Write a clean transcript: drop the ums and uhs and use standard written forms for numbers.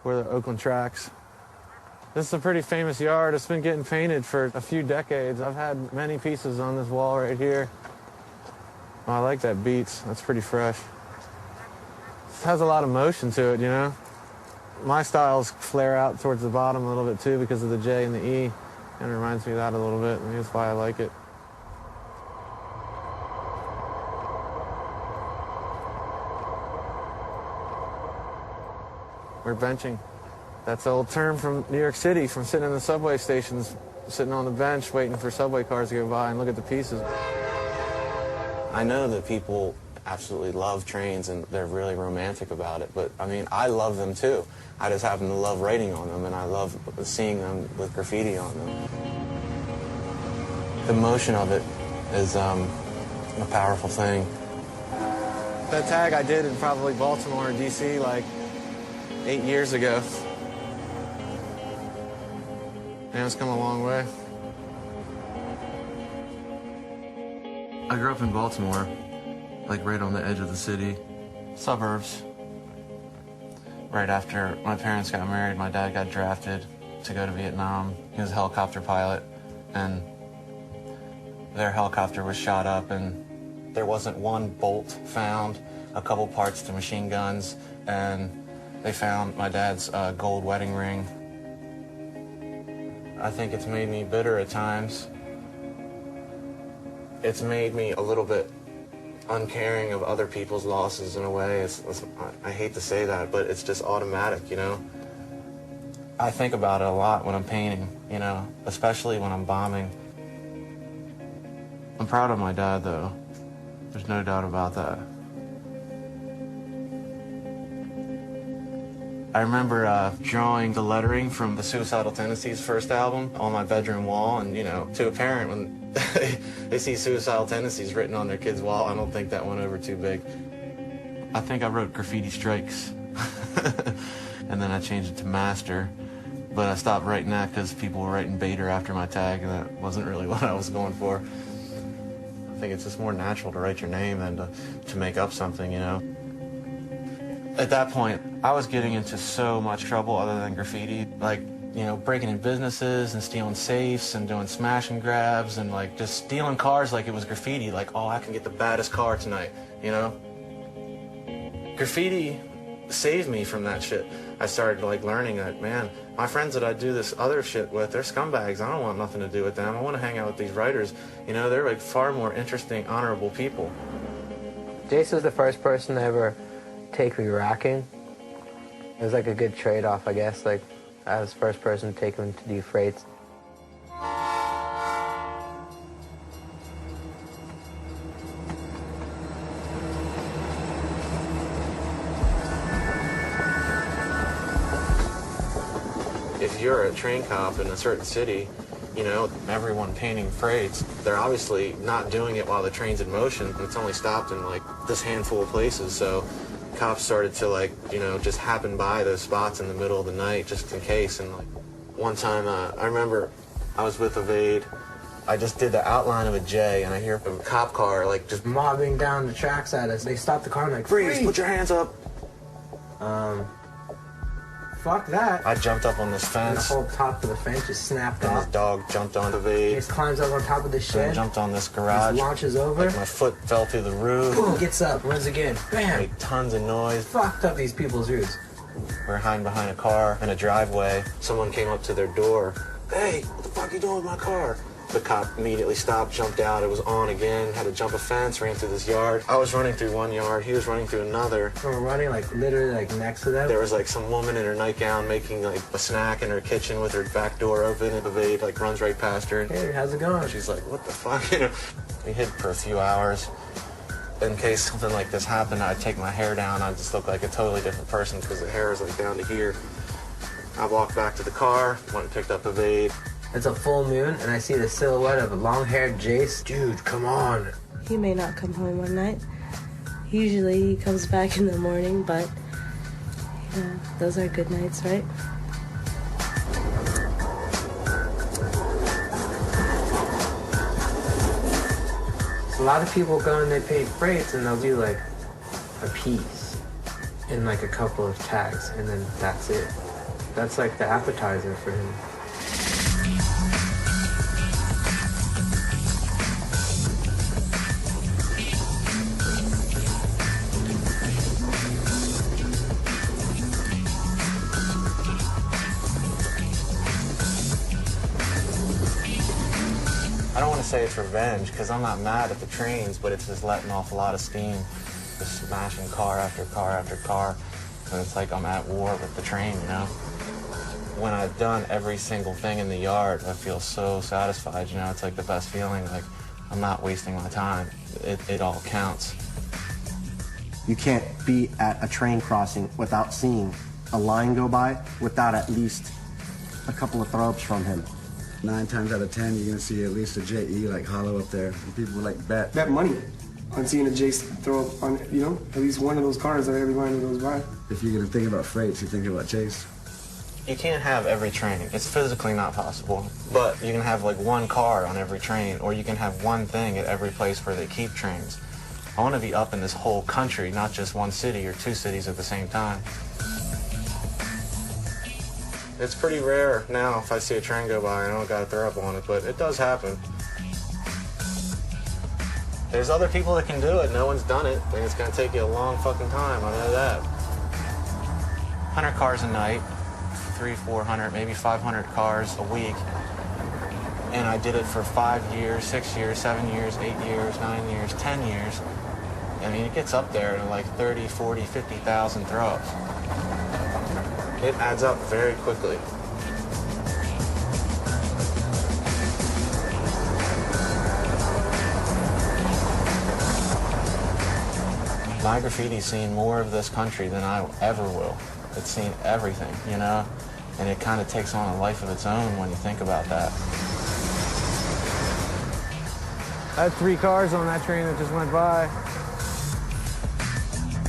where the Oakland tracks. This is a pretty famous yard. It's been getting painted for a few decades. I've had many pieces on this wall right here. Oh, I like that Beats. That's pretty fresh. It has a lot of motion to it, you know? My styles flare out towards the bottom a little bit too because of the J and the E. Kind of reminds me of that a little bit. Maybe that's why I like it. We're benching. That's an old term from New York City, from sitting in the subway stations, sitting on the bench waiting for subway cars to go by and look at the pieces. I know that people absolutely love trains and they're really romantic about it, but I mean, I love them too. I just happen to love writing on them and I love seeing them with graffiti on them. The motion of it is a powerful thing. That tag I did in probably Baltimore and DC like 8 years ago. Man, it's come a long way. I grew up in Baltimore, like right on the edge of the city, suburbs. Right after my parents got married, my dad got drafted to go to Vietnam. He was a helicopter pilot, and their helicopter was shot up, and there wasn't one bolt found, a couple parts to machine guns, and they found my dad's gold wedding ring. I think it's made me bitter at times. It's made me a little bit uncaring of other people's losses in a way. I hate to say that, but it's just automatic, you know? I think about it a lot when I'm painting, you know, especially when I'm bombing. I'm proud of my dad, though. There's no doubt about that. I remember drawing the lettering from the Suicidal Tendencies first album on my bedroom wall, and, you know, to a parent, when they see Suicidal Tendencies written on their kid's wall, I don't think that went over too big. I think I wrote Graffiti Strikes, and then I changed it to Master, but I stopped writing that because people were writing Bader after my tag, and that wasn't really what I was going for. I think it's just more natural to write your name than to make up something, you know? At that point, I was getting into so much trouble other than graffiti, like, you know, breaking in businesses and stealing safes and doing smash and grabs and, like, just stealing cars like it was graffiti, like, oh, I can get the baddest car tonight, you know? Graffiti saved me from that shit. I started, like, learning that, man, my friends that I do this other shit with, they're scumbags. I don't want nothing to do with them. I want to hang out with these writers. You know, they're, like, far more interesting, honorable people. Jase was the first person to ever take me racking. It was like a good trade-off, I guess. Like, I was the first person to take him to do freights. If you're a train cop in a certain city, you know, everyone painting freights, they're obviously not doing it while the train's in motion. It's only stopped in, like, this handful of places, so cops started to, like, you know, just happen by those spots in the middle of the night just in case. And, like, one time, I remember I was with Evade. I just did the outline of a J, and I hear a cop car, like, just Mobbing down the tracks at us. They stopped the car and like, freeze, put your hands up. Fuck that. I jumped up on this And the fence, whole top of the fence just snapped and this off. dog jumped on Evade, Jase climbs up on top of the and shed. jumped on this garage. Just launches over. Like, my foot fell through the roof. Boom, gets up, runs again. Bam. Made tons of noise. Fucked up these people's roofs. We were hiding behind a car in a driveway. Someone came up to their door. Hey, what the fuck are you doing with my car? The cop immediately stopped, jumped out. It was on again. Had to jump a fence, ran through this yard. I was running through one yard. He was running through another. We were running, like, literally, like, next to them. There was, like, some woman in her nightgown making, like, a snack in her kitchen with her back door open, and Evade, like, runs right past her. Hey, how's it going? She's like, what the fuck? You know, we hid for a few hours. In case something like this happened, I'd take my hair down. I'd just look like a totally different person because the hair is, like, down to here. I walked back to the car, went and picked up Evade. It's a full moon, and I see the silhouette of a long-haired Jase. Dude, come on. He may not come home one night. Usually he comes back in the morning, but, you know, those are good nights, right? A lot of people go and they paint freights, and they'll do, like, a piece in, like, a couple of tags, and then that's it. That's like the appetizer for him. I don't want to say it's revenge, because I'm not mad at the trains, but it's just letting off a lot of steam, just smashing car after car after car, and it's like I'm at war with the train, you know? When I've done every single thing in the yard, I feel so satisfied, you know? It's like the best feeling, like I'm not wasting my time. It all counts. You can't be at a train crossing without seeing a line go by without at least a couple of throw-ups from him. 9 times out of 10, you're gonna see at least a JE like hollow up there. And people like bet money on seeing a Jase throw up on, you know, at least one of those cars that every line goes by. If you're gonna think about freights, you're thinking about Jase. You can't have every train. It's physically not possible. But you can have like one car on every train, or you can have one thing at every place where they keep trains. I want to be up in this whole country, not just one city or 2 cities at the same time. It's pretty rare now if I see a train go by and I don't got to throw up on it, but it does happen. There's other people that can do it. No one's done it, and it's going to take you a long fucking time. I know that. 100 cars a night, 300, 400, maybe 500 cars a week. And I did it for 5 years, 6 years, 7 years, 8 years, 9 years, 10 years. I mean, it gets up there to like 30, 40, 50,000 throw-ups. It adds up very quickly. My graffiti's seen more of this country than I ever will. It's seen everything, you know? And it kind of takes on a life of its own when you think about that. I had 3 cars on that train that just went by.